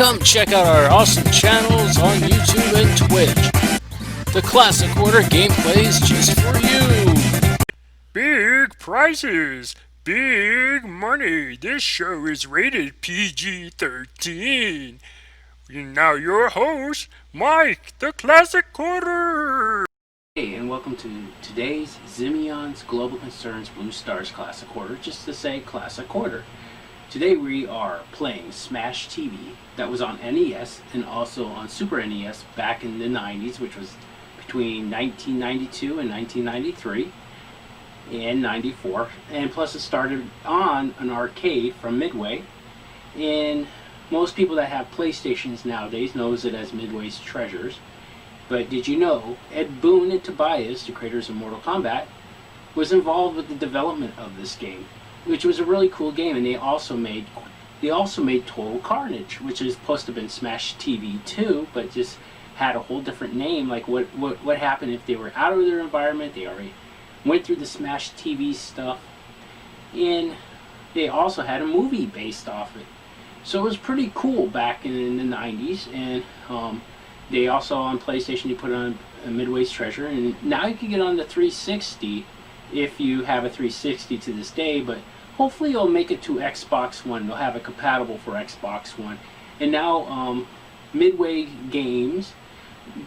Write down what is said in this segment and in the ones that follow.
Come check out our awesome channels on YouTube and Twitch. The Classic Order gameplay is just for you. Big prizes, big money. This show is rated PG-13. Now your host, Mike, the Classic Order. Hey, and welcome to today's Zimeon's Global Concerns Blue Stars Classic Order, just to say Classic Order. Today we are playing Smash TV, that was on NES and also on Super NES back in the 90s, which was between 1992 and 1993 and 94. And plus it started on an arcade from Midway, and most people that have PlayStations nowadays knows it as Midway's Treasures. But did you know Ed Boon and Tobias, the creators of Mortal Kombat, was involved with the development of this game, which was a really cool game. And they also made Total Carnage, which is supposed to have been Smash TV 2, but just had a whole different name. Like what happened if they were out of their environment. They already went through the Smash TV stuff, and they also had a movie based off it. So it was pretty cool back in the 90s. And they also on PlayStation, you put on Midway's Treasure, and now you can get on the 360 if you have a 360 to this day. But hopefully you'll make it to Xbox One. They'll have it compatible for Xbox One. And now Midway Games,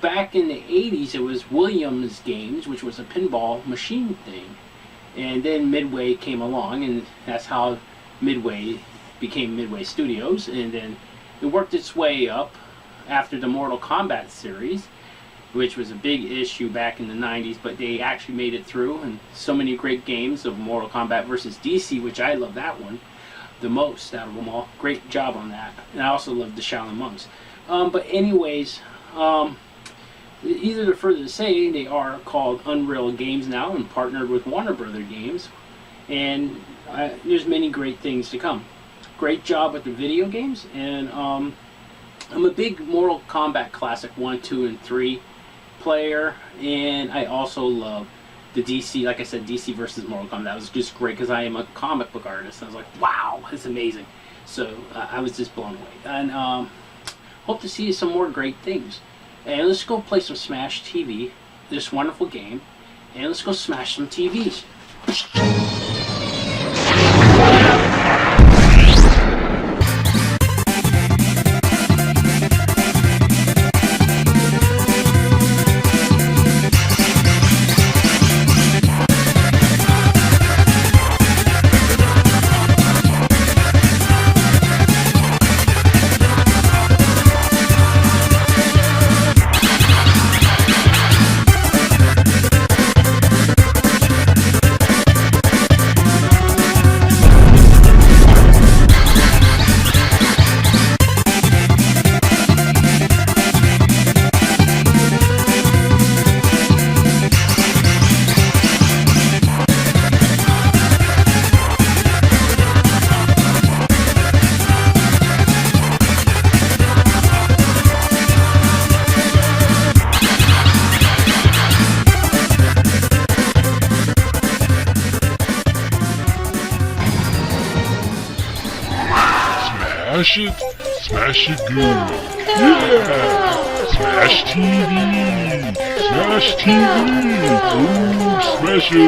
back in the 80s it was Williams Games, which was a pinball machine thing. And then Midway came along, and that's how Midway became Midway Studios. And then it worked its way up after the Mortal Kombat series, which was a big issue back in the 90s, but they actually made it through. And so many great games of Mortal Kombat versus DC, which I love that one the most out of them all. Great job on that. And I also love the Shaolin Monks. But anyways, either further to say, they are called Unreal Games now and partnered with Warner Brother Games. And there's many great things to come. Great job with the video games. And I'm a big Mortal Kombat Classic 1, 2, and 3 player, and I also love the DC, like I said, DC versus Mortal Kombat. That was just great because I am a comic book artist. I was like, wow, it's amazing. So I was just blown away. And hope to see some more great things. And let's go play some Smash TV, this wonderful game, and let's go smash some TVs. Smash it good. Yeah! Smash TV! Smash TV! Ooh, smash it!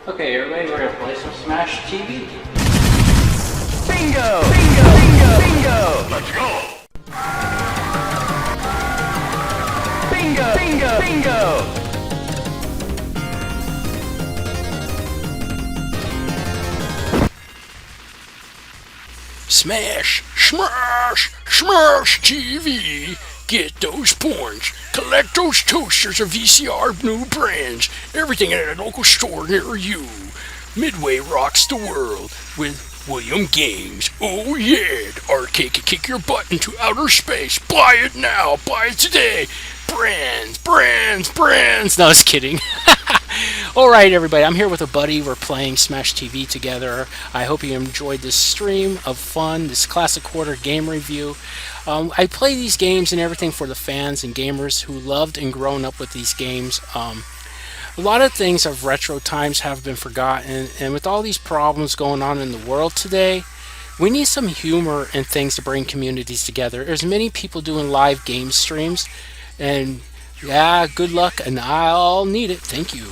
Okay, everybody, we're gonna play some Smash TV. Bingo! Bingo! Bingo! Bingo! Let's go! Bingo! Bingo! Bingo! Smash, smash, smash TV. Get those points. Collect those toasters or VCR new brands. Everything at a local store near you. Midway rocks the world with William Games. Oh yeah, the arcade can kick your butt into outer space. Buy it now. Buy it today. Brands, brands, brands. No, I was kidding. Alright everybody, I'm here with a buddy. We're playing Smash TV together. I hope you enjoyed this stream of fun, this Classic Quarter game review. I play these games and everything for the fans and gamers who loved and grown up with these games. A lot of things of retro times have been forgotten, and with all these problems going on in the world today, We need some humor and things to bring communities together. There's many people doing live game streams, and yeah, good luck, and I'll need it. Thank you.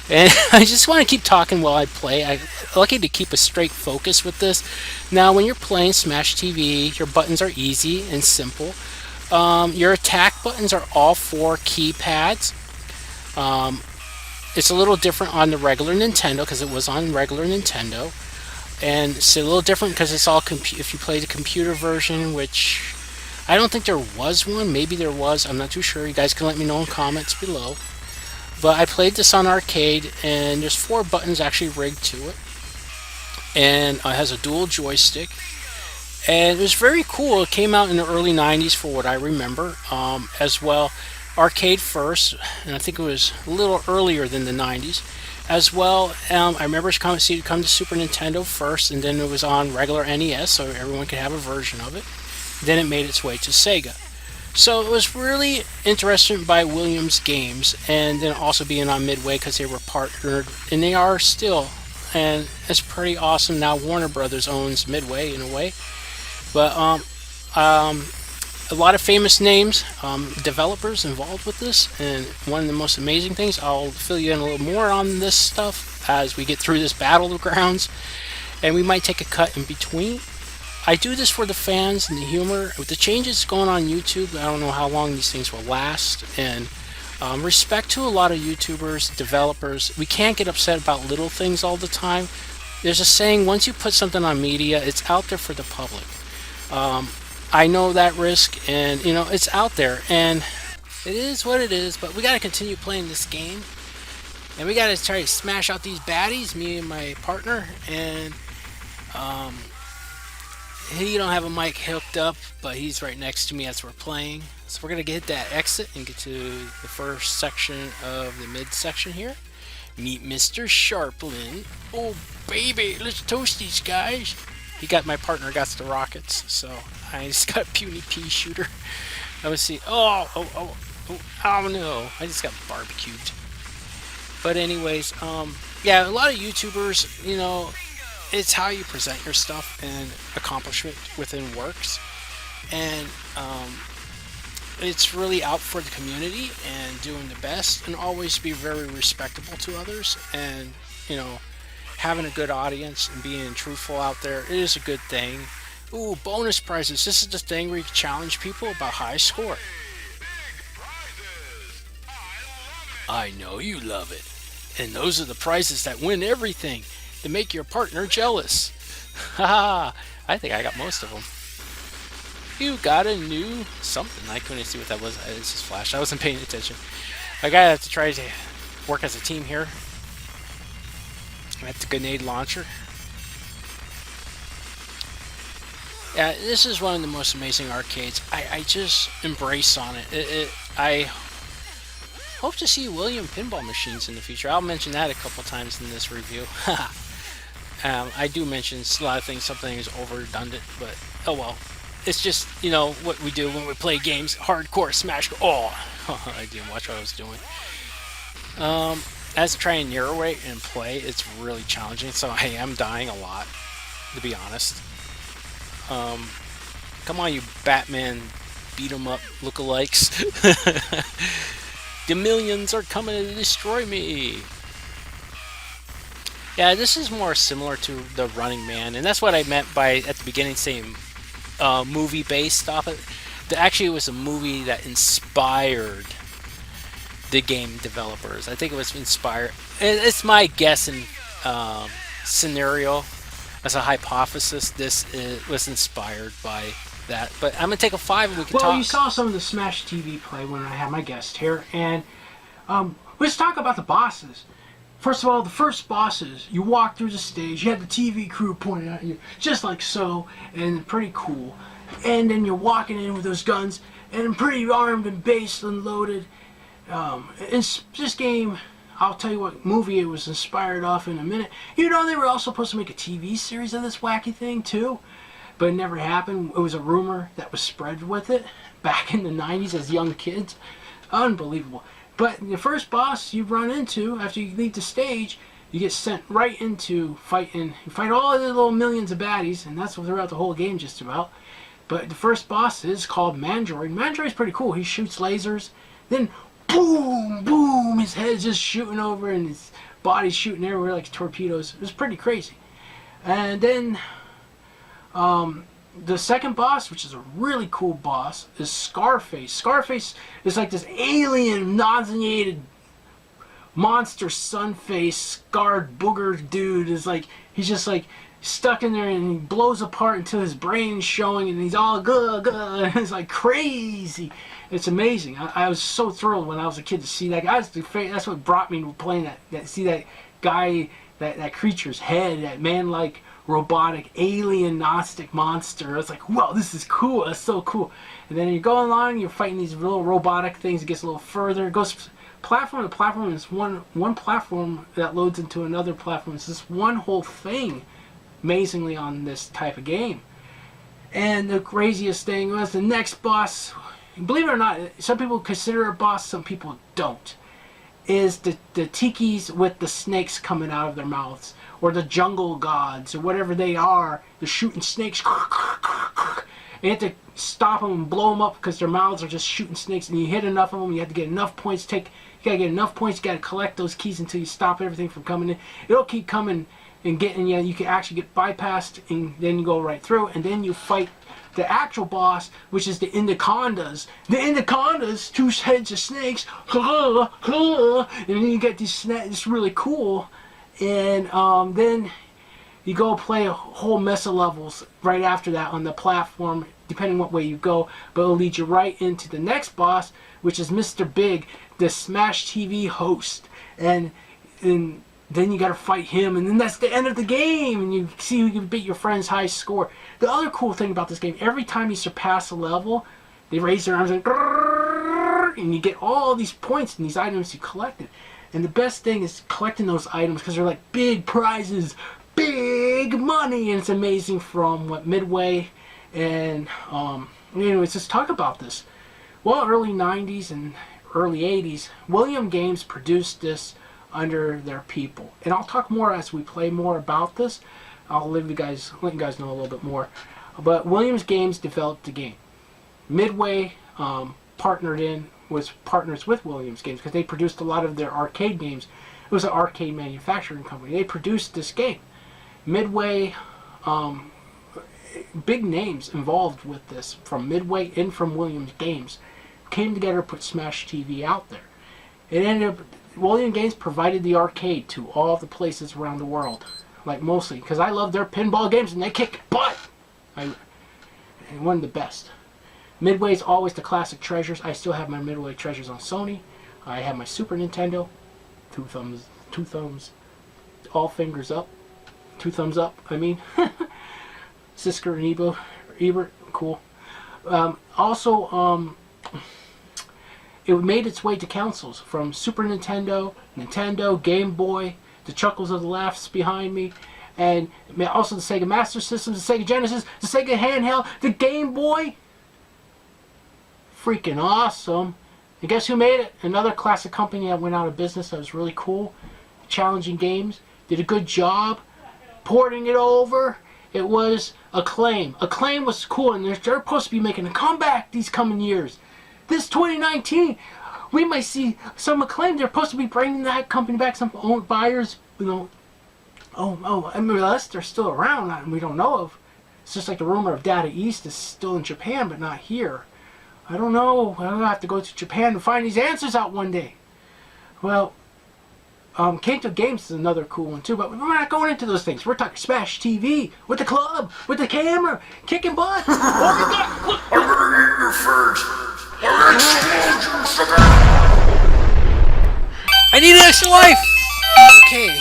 And I just want to keep talking while I play. I'm lucky to keep a straight focus with this. Now, when you're playing Smash TV, your buttons are easy and simple. Your attack buttons are all four keypads. It's a little different on the regular Nintendo because it was on regular Nintendo, and it's a little different because it's all if you play the computer version, which I don't think there was one. Maybe there was. I'm not too sure. You guys can let me know in comments below. But I played this on arcade, and there's four buttons actually rigged to it, and it has a dual joystick. And it was very cool. It came out in the early 90s for what I remember, as well. Arcade first, and I think it was a little earlier than the 90s. As well, I remember it come to Super Nintendo first, and then it was on regular NES, so everyone could have a version of it. Then it made its way to Sega. So it was really interesting by Williams Games, and then also being on Midway because they were partnered, and they are still. And it's pretty awesome. Now Warner Brothers owns Midway in a way. But a lot of famous names, developers involved with this, and one of the most amazing things, I'll fill you in a little more on this stuff as we get through this battlegrounds, and we might take a cut in between. I do this for the fans and the humor. With the changes going on YouTube, I don't know how long these things will last, and respect to a lot of YouTubers, developers. We can't get upset about little things all the time. There's a saying, once you put something on media, it's out there for the public. I know that risk, and you know, it's out there, and it is what it is, but we got to continue playing this game, and we got to try to smash out these baddies, me and my partner. And he don't have a mic hooked up, but he's right next to me as we're playing, so we're gonna hit that exit and get to the first section of the mid section here. Meet Mr. Sharplin. Oh baby, let's toast these guys. My partner got the rockets, so I just got a puny pea shooter. Let's see. Oh no, I just got barbecued. But anyways, yeah, a lot of YouTubers, you know, it's how you present your stuff and accomplishment within works, and it's really out for the community and doing the best, and always be very respectable to others, and you know, having a good audience and being truthful out there, it is a good thing. Ooh, bonus prizes. This is the thing where you can challenge people about high score. I know you love it. And those are the prizes that win everything, to make your partner jealous. Haha, I think I got most of them. You got a new something. I couldn't see what that was. It just flashed. I wasn't paying attention. I gotta have to try to work as a team here. That's the grenade launcher. Yeah, this is one of the most amazing arcades. I just embrace on it. I hope to see William pinball machines in the future. I'll mention that a couple times in this review. I do mention a lot of things. Something is redundant, but oh well. It's just, you know, what we do when we play games. Hardcore smash. Oh, I didn't watch what I was doing. As I try and narrow it and play, it's really challenging. So I am dying a lot, to be honest. Come on, you Batman beat 'em up lookalikes. The millions are coming to destroy me. Yeah, this is more similar to the Running Man, and that's what I meant by at the beginning saying movie based off it. Actually, it was a movie that inspired the game developers. I think it was inspired. It's my guess and scenario as a hypothesis. This was inspired by that. But I'm gonna take a 5 and we can talk. Well, you saw some of the Smash TV play when I had my guest here, and let's talk about the bosses. First of all, the first bosses, you walk through the stage, you had the TV crew pointing at you, just like so, and pretty cool. And then you're walking in with those guns, and pretty armed and based and loaded. This game, I'll tell you what movie it was inspired off in a minute. You know, they were also supposed to make a TV series of this wacky thing, too. But it never happened. It was a rumor that was spread with it back in the 90s as young kids. Unbelievable. But the first boss you run into after you leave the stage, you get sent right into fighting. You fight all the little millions of baddies, and that's throughout the whole game just about. But the first boss is called Mandroid. Mandroid's pretty cool. He shoots lasers, then boom, boom, his head's just shooting over, and his body's shooting everywhere like torpedoes. It was pretty crazy. And then the second boss, which is a really cool boss, is Scarface. Scarface is like this alien, nauseated monster sun face scarred booger dude. Is like he's just like stuck in there, and he blows apart until his brain's showing, and he's all good. It's like crazy. It's amazing. I was so thrilled when I was a kid to see that guy. That's what brought me to playing that. See that guy, that creature's head, that man-like robotic alien gnostic monster. It's like, whoa, this is cool. That's so cool. And then you go along, you're fighting these little robotic things. It gets a little further. It goes platform to platform. It's one platform that loads into another platform. It's this one whole thing, amazingly, on this type of game. And the craziest thing was the next boss. Believe it or not, some people consider it a boss, some people don't. Is the tikis with the snakes coming out of their mouths, or the jungle gods, or whatever they are. They're shooting snakes. And you have to stop them and blow them up because their mouths are just shooting snakes. And you hit enough of them, you have to get enough points. You gotta get enough points. You gotta collect those keys until you stop everything from coming in. It'll keep coming and getting you. You can actually get bypassed, and then you go right through. And then you fight the actual boss, which is the Endacondas. The Endacondas, two heads of snakes, and then you get these snakes. It's really cool. And then you go play a whole mess of levels right after that on the platform, depending what way you go. But it'll lead you right into the next boss, which is Mr. Big, the Smash TV host. And then you gotta fight him, and then that's the end of the game, and you see who can beat your friend's high score. The other cool thing about this game, every time you surpass a level, they raise their arms and you get all these points and these items you collected. And the best thing is collecting those items, because they're like big prizes, big money, and it's amazing. From what Midway and anyways, let's talk about this. Well, early 90s and early 80s, William Games produced this under their people, and I'll talk more as we play more about this. I'll let you guys know a little bit more. But Williams Games developed the game. Midway was partners with Williams Games because they produced a lot of their arcade games. It was an arcade manufacturing company. They produced this game. Midway, big names involved with this from Midway and from Williams Games came together to put Smash TV out there. It ended up, William Games provided the arcade to all the places around the world, like mostly, because I love their pinball games and they kick butt. One of the best. Midway's always the classic treasures. I still have my Midway treasures on Sony. I have my Super Nintendo. Two thumbs, all fingers up. 2 thumbs up, I mean. Sisker and Ebert, cool. It made its way to consoles from Super Nintendo, Nintendo, Game Boy, the chuckles of the laughs behind me, and also the Sega Master System, the Sega Genesis, the Sega Handheld, the Game Boy. Freaking awesome. And guess who made it? Another classic company that went out of business that was really cool. Challenging Games. Did a good job porting it over. It was Acclaim. Acclaim was cool, and they're supposed to be making a comeback these coming years. This 2019, we might see some Acclaim. They're supposed to be bringing that company back. Some own buyers, unless they're still around, and we don't know of. It's just like the rumor of Data East is still in Japan, but not here. I don't know. I'll have to go to Japan to find these answers out one day. Well, Kanto Games is another cool one too, but we're not going into those things. We're talking Smash TV, with the club, with the camera, kicking butt. Oh my God! Look. I'm gonna eat your face! I need an extra life! Okay,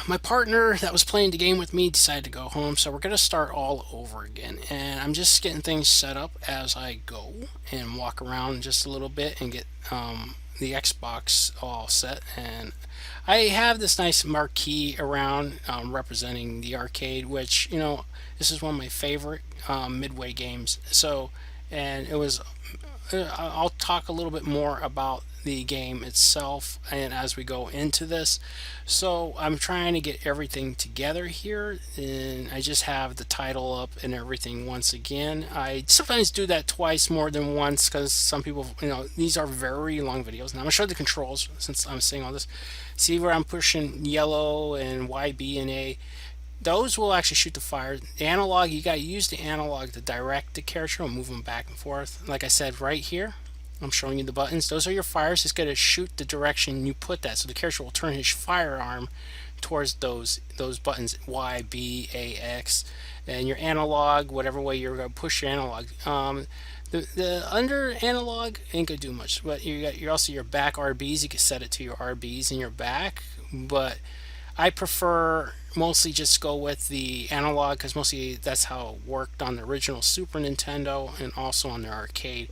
my partner that was playing the game with me decided to go home, so we're going to start all over again. And I'm just getting things set up as I go and walk around just a little bit and get the Xbox all set. And I have this nice marquee around representing the arcade, which, this is one of my favorite Midway games. So, and it was... I'll talk a little bit more about the game itself and as we go into this. So I'm trying to get everything together here, and I just have the title up and everything once again. I sometimes do that twice more than once because some people, these are very long videos. Now I'm going to show the controls since I'm saying all this. See where I'm pushing yellow and Y, B, and A. Those will actually shoot the fire. The analog, you got to use the analog to direct the character and move them back and forth. Like I said, right here, I'm showing you the buttons. Those are your fires. It's going to shoot the direction you put that. So the character will turn his firearm towards those buttons, Y, B, A, X. And your analog, whatever way you're going to push your analog. The under analog ain't going to do much. But you got also your back RBs. You can set it to your RBs in your back. But I prefer mostly just go with the analog because mostly that's how it worked on the original Super Nintendo and also on the arcade.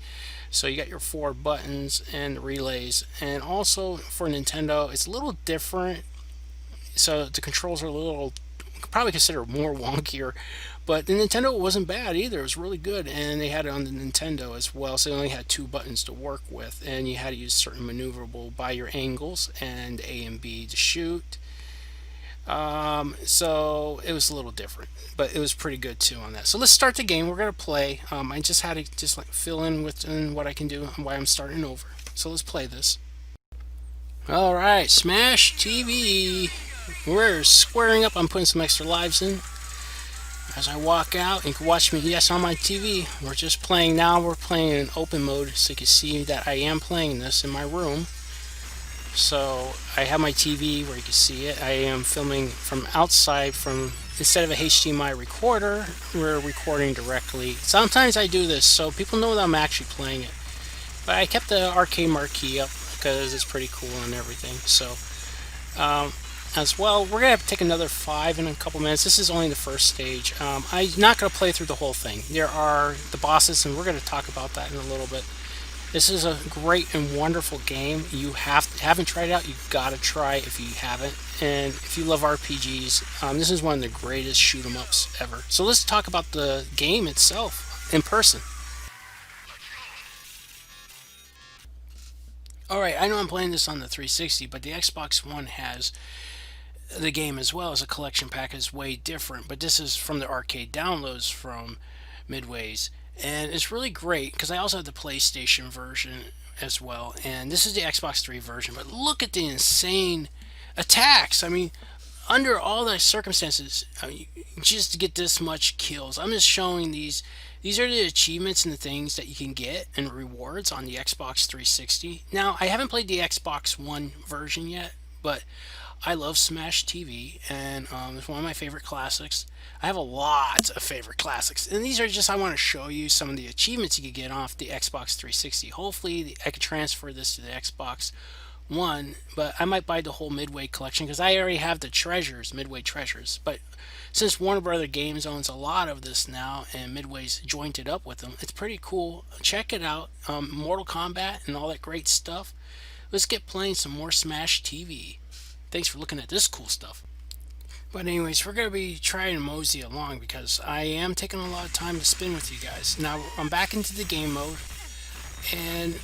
So you got your 4 buttons and relays, and also for Nintendo it's a little different. So the controls are a little, probably considered more wonkier, but the Nintendo wasn't bad either. It was really good, and they had it on the Nintendo as well. So they only had 2 buttons to work with, and you had to use certain maneuverable by your angles and A and B to shoot. So it was a little different, but it was pretty good too on that. So let's start the game. We're gonna play. I just had to just like fill in with what I can do and why I'm starting over. So let's play this. All right, Smash TV. We're squaring up. I'm putting some extra lives in. As I walk out, you can watch me. Yes, on my TV. We're just playing now. We're playing in open mode, so you can see that I am playing this in my room. So I have my TV where you can see it. I am filming from outside. Instead of a HDMI recorder, we're recording directly. Sometimes I do this so people know that I'm actually playing it. But I kept the arcade marquee up because it's pretty cool and everything. So as well, we're gonna have to take another 5 in a couple minutes. This is only the first stage. I'm not gonna play through the whole thing. There are the bosses, and we're gonna talk about that in a little bit. This is a great and wonderful game. You haven't tried it out, you gotta try it if you haven't. And if you love RPGs, this is one of the greatest shoot 'em ups ever. So let's talk about the game itself in person. Alright, I know I'm playing this on the 360, but the Xbox One has the game as well as a collection pack. Is way different, but this is from the arcade downloads from Midway's. And it's really great because I also have the PlayStation version as well, and this is the Xbox 3 version. But look at the insane attacks. I mean, under all the circumstances, just to get this much kills. I'm just showing these are the achievements and the things that you can get and rewards on the Xbox 360. Now, I haven't played the Xbox One version yet, but I love Smash TV, and it's one of my favorite classics. I have a lot of favorite classics, and these are just, I want to show you some of the achievements you could get off the Xbox 360. Hopefully I could transfer this to the Xbox One, but I might buy the whole Midway collection because I already have the treasures, Midway treasures. But since Warner Brother Games owns a lot of this now and Midway's jointed up with them, it's pretty cool. Check it out. Mortal Kombat and all that great stuff. Let's get playing some more Smash TV. Thanks for looking at this cool stuff. But anyways, we're going to be trying to mosey along because I am taking a lot of time to spin with you guys. Now, I'm back into the game mode, and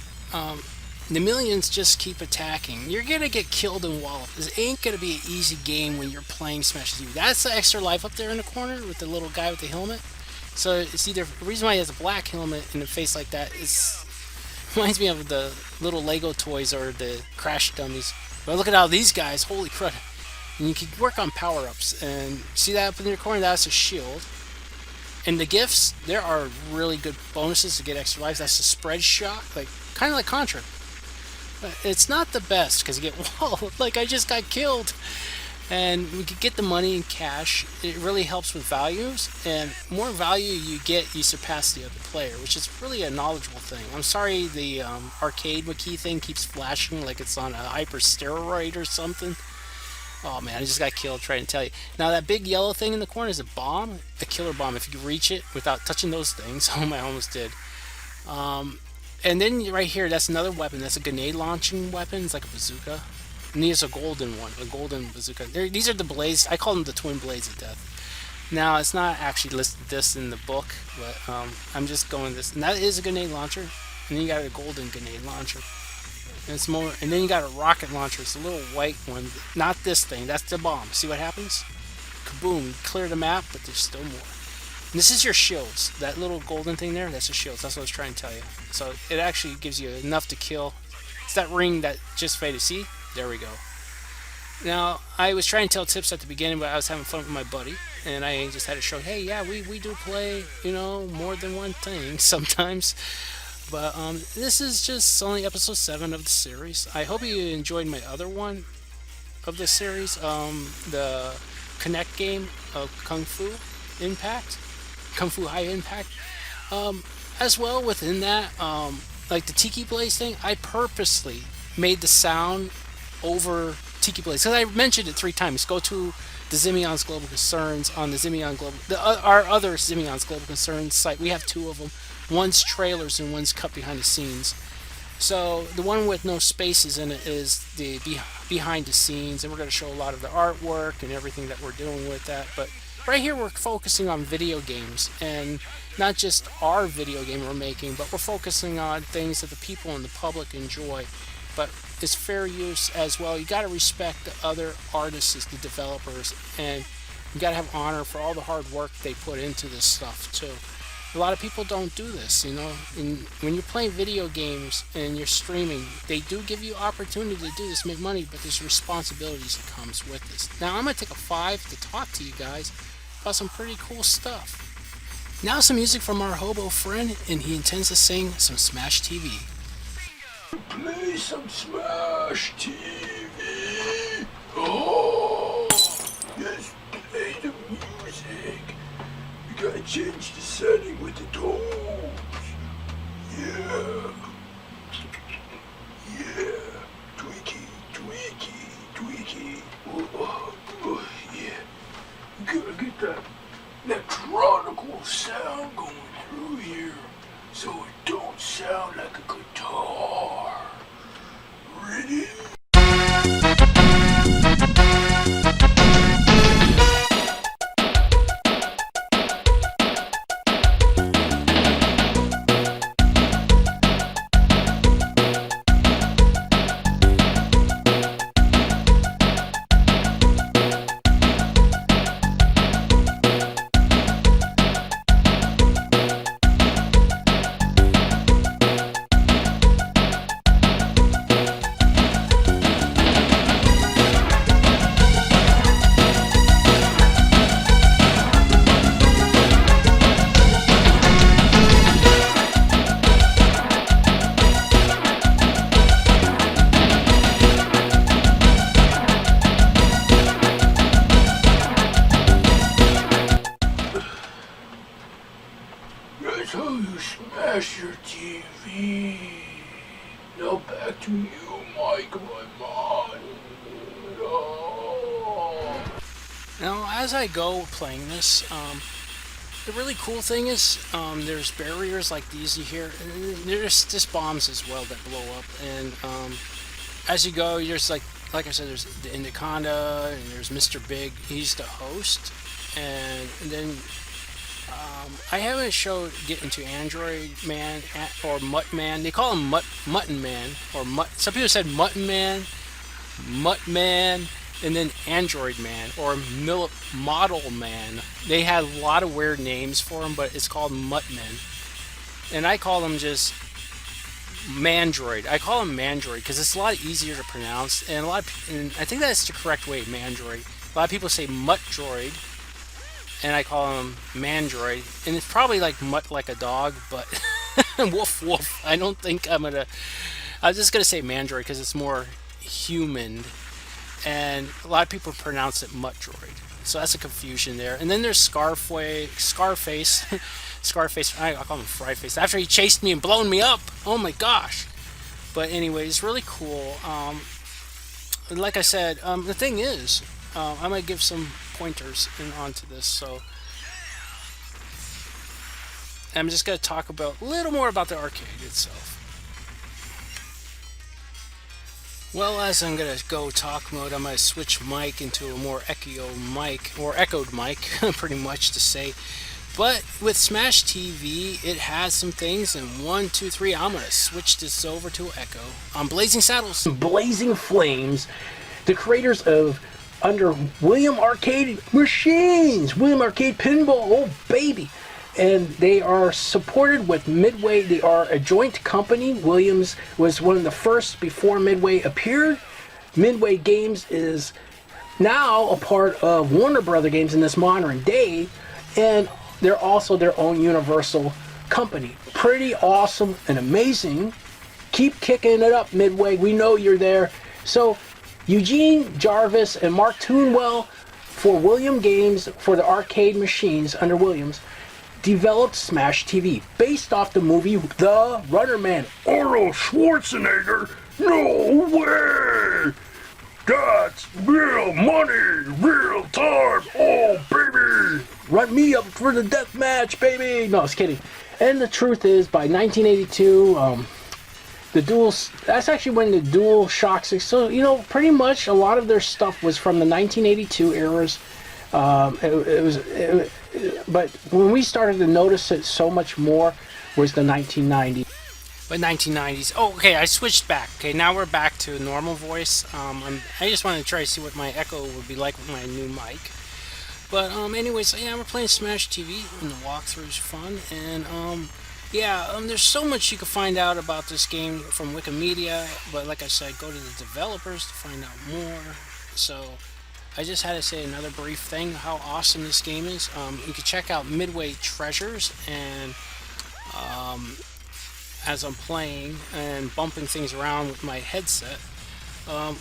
the millions just keep attacking. You're going to get killed and walloped. This ain't going to be an easy game when you're playing Smash TV. That's the extra life up there in the corner with the little guy with the helmet. So it's either, the reason why he has a black helmet and a face like that is, reminds me of the little Lego toys or the Crash dummies. But look at all these guys, holy crap. And you can work on power-ups, and see that up in your corner, that's a shield. And the gifts, there are really good bonuses to get extra lives. That's a spread shot, like kind of like Contra. But it's not the best because you get walled, like I just got killed. And we could get the money in cash. It really helps with values, and more value you get, you surpass the other player, which is really a knowledgeable thing. I'm sorry the arcade key thing keeps flashing like it's on a hyper steroid or something. Oh man, I just got killed trying to tell you. Now that big yellow thing in the corner is a bomb, a killer bomb. If you can reach it without touching those things, oh I almost did. And then right here, that's another weapon. That's a grenade launching weapon. It's like a bazooka. And there's a golden one, a golden bazooka. These are the blades. I call them the twin blades of death. Now it's not actually listed this in the book, but I'm just going this. And that is a grenade launcher. And then you got a golden grenade launcher. And it's more, and then you got a rocket launcher. It's a little white one. Not this thing. That's the bomb. See what happens? Kaboom! You clear the map, but there's still more. And this is your shields. That little golden thing there, that's your shields. That's what I was trying to tell you. So it actually gives you enough to kill. It's that ring that just faded. See? There we go. Now, I was trying to tell tips at the beginning, but I was having fun with my buddy. And I just had to show, hey, yeah, we do play, more than one thing sometimes. But this is just only episode 7 of the series. I hope you enjoyed my other one of the series, the Connect game of Kung Fu Impact, Kung Fu High Impact. As well, within that, like the Tiki Blaze thing, I purposely made the sound over Tiki Blaze because I mentioned it 3 times. Go to the Zimion's Global Concerns on the Zimion Global, our other Zimion's Global Concerns site. We have 2 of them. One's trailers and one's cut behind the scenes. So the one with no spaces in it is the behind the scenes, and we're going to show a lot of the artwork and everything that we're doing with that. But right here we're focusing on video games, and not just our video game we're making, but we're focusing on things that the people and the public enjoy. But it's fair use as well. You got to respect the other artists, the developers, and you got to have honor for all the hard work they put into this stuff too. A lot of people don't do this, And when you're playing video games and you're streaming, they do give you opportunity to do this, make money, but there's responsibilities that comes with this. Now I'm gonna take a 5 to talk to you guys about some pretty cool stuff. Now some music from our hobo friend, and he intends to sing some Smash TV. Play some Smash TV. Oh, yes, play the music. You gotta change the setting with the tones. Yeah. Yeah. Tweaky, tweaky, tweaky. Oh, yeah. You gotta get that electronical sound going through here so it don't sound like a guitar. Ready? That's how you smash your TV. Now back to you, Mike, my man. Oh. Now, as I go playing this, the really cool thing is there's barriers like these you hear, and there's just bombs as well that blow up. And as you go, there's like I said, there's the Anaconda, and there's Mr. Big. He's the host, and then I haven't showed getting to Android Man or Mutt Man. They call him Mutton Man or Mutt. Some people said Mutton Man, Mutt Man, and then Android Man or Model Man. They had a lot of weird names for him, but it's called Mutt Man. And I call him just Mandroid. I call him Mandroid because it's a lot easier to pronounce, and and I think that's the correct way, Mandroid. A lot of people say Muttdroid, and I call him Mandroid, and it's probably like mutt like a dog, but woof woof. I don't think I'm just gonna say Mandroid because it's more human, and a lot of people pronounce it Muttdroid. So that's a confusion there. And then there's Scarface. Scarface. I call him Fryface. After he chased me and blown me up. Oh my gosh. But anyway, it's really cool. Like I said, the thing is, I'm gonna give some pointers onto this. So I'm just gonna talk about a little more about the arcade itself. Well, as I'm gonna go talk mode, I'm gonna switch mic into a more echoed mic, pretty much to say. But with Smash TV, it has some things. And one, two, three, I'm gonna switch this over to Echo on Blazing Saddles. Blazing Flames, the creators of under William Arcade Machines, William Arcade Pinball, oh baby. And they are supported with Midway. They are a joint company. Williams was one of the first before Midway appeared. Midway Games is now a part of Warner Brother Games in this modern day, and they're also their own Universal company. Pretty awesome and amazing. Keep kicking it up, Midway. We know you're there. So Eugene Jarvis and Mark Tunewell for William Games for the arcade machines under Williams developed Smash TV based off the movie The Runner Man. Arnold Schwarzenegger? No way! That's real money, real time, oh baby! Run me up for the death match, baby! No, I was kidding. And the truth is, by 1982, the dual, that's actually when the Dual Shock 6, so, you know, pretty much a lot of their stuff was from the 1982 eras. But when we started to notice it so much more was the 1990s. But 1990s. Oh, okay. I switched back. Okay, now we're back to normal voice. I just wanted to try to see what my echo would be like with my new mic. But anyways, yeah, we're playing Smash TV, and the walkthrough's fun. And there's so much you can find out about this game from Wikimedia. But like I said, go to the developers to find out more. So I just had to say another brief thing how awesome this game is. You can check out Midway Treasures, and as I'm playing and bumping things around with my headset,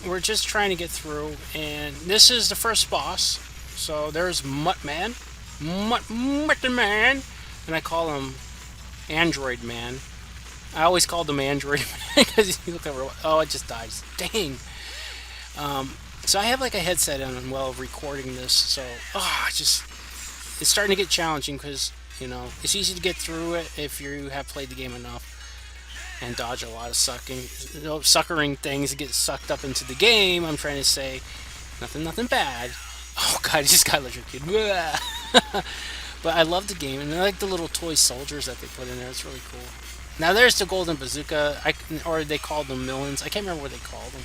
we're just trying to get through, and this is the first boss. So there's Muttman, Man, and I call him Android Man. I always called him Android Man because he looked over. Oh, it just died. Dang. So I have like a headset on while recording this, so it's starting to get challenging because, you know, it's easy to get through it if you have played the game enough and dodge a lot of suckering things, get sucked up into the game. I'm trying to say nothing bad. Oh god, I just got electrocuted. But I love the game, and I like the little toy soldiers that they put in there. It's really cool. Now there's the Golden Bazooka, or they called them Millins. I can't remember what they called them.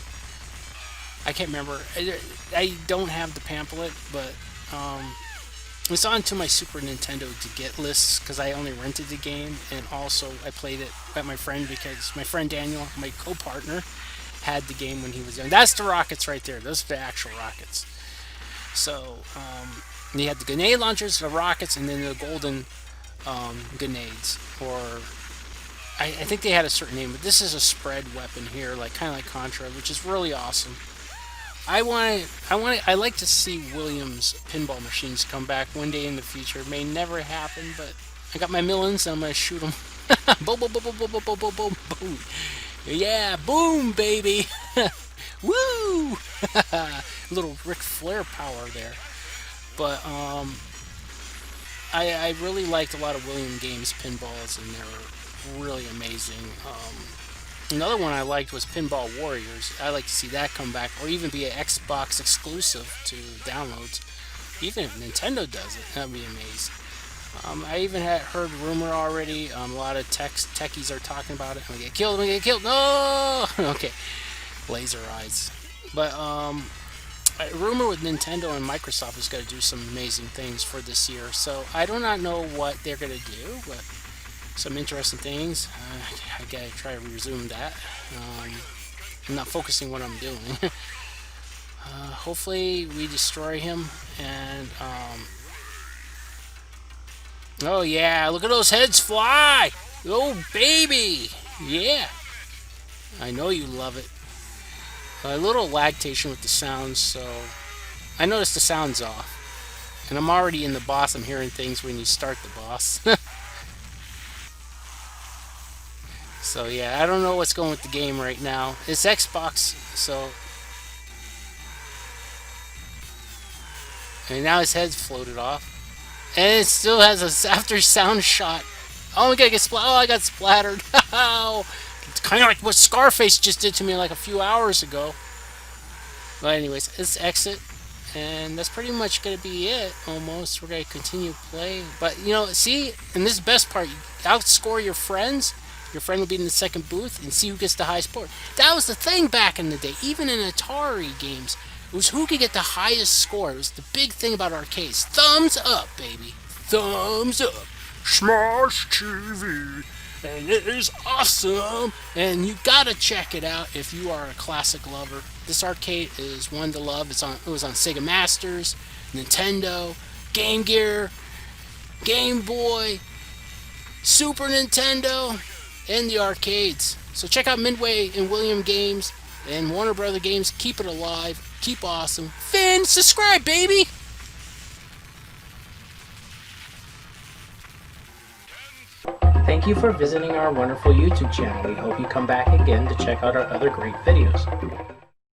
I can't remember. I don't have the pamphlet, but it's onto my Super Nintendo to get lists because I only rented the game, and also I played it at my friend because my friend Daniel, my co-partner, had the game when he was young. That's the rockets right there. Those are the actual rockets. So you had the grenade launchers, the rockets, and then the golden grenades. Or I think they had a certain name, but this is a spread weapon here, like kind of like Contra, which is really awesome. I like to see Williams pinball machines come back one day in the future. It may never happen, but I got my millions and I'm gonna shoot them. Boom, boom, boom, boom, boom, boom, boom, boom, boom. Yeah, boom, baby. Woo! Little Ric Flair power there. But I really liked a lot of William Games pinballs, and they're really amazing. Another one I liked was Pinball Warriors. I like to see that come back, or even be an Xbox exclusive to downloads. Even if Nintendo does it, that'd be amazing. I even had heard rumor already. A lot of techies are talking about it. I'm gonna get killed. No. Okay. Laser eyes. But rumor with Nintendo and Microsoft is going to do some amazing things for this year. So I do not know what they're going to do, but some interesting things. I gotta try to resume that. I'm not focusing what I'm doing. Hopefully we destroy him, and oh yeah, look at those heads fly! Oh baby! Yeah! I know you love it. A little lagtation with the sounds, so I noticed the sound's off. And I'm already in the boss. I'm hearing things when you start the boss. So yeah, I don't know what's going with the game right now. It's Xbox, so... And now his head's floated off. And it still has a after sound shot. Oh, we gotta get splattered. Oh, I got splattered. It's kind of like what Scarface just did to me like a few hours ago. But anyways, let's exit. And that's pretty much going to be it, almost. We're going to continue play. But, you know, see, and this is the best part, you outscore your friends. Your friend will be in the second booth and see who gets the highest score. That was the thing back in the day, even in Atari games. It was who could get the highest score. It was the big thing about arcades. Thumbs up, baby. Thumbs up. Smash TV. And it is awesome. And you gotta check it out if you are a classic lover. This arcade is one to love. It was on Sega Masters, Nintendo, Game Gear, Game Boy, Super Nintendo, and the arcades. So check out Midway and William Games and Warner Brother Games. Keep it alive. Keep awesome. Finn, subscribe, baby! Thank you for visiting our wonderful YouTube channel. We hope you come back again to check out our other great videos.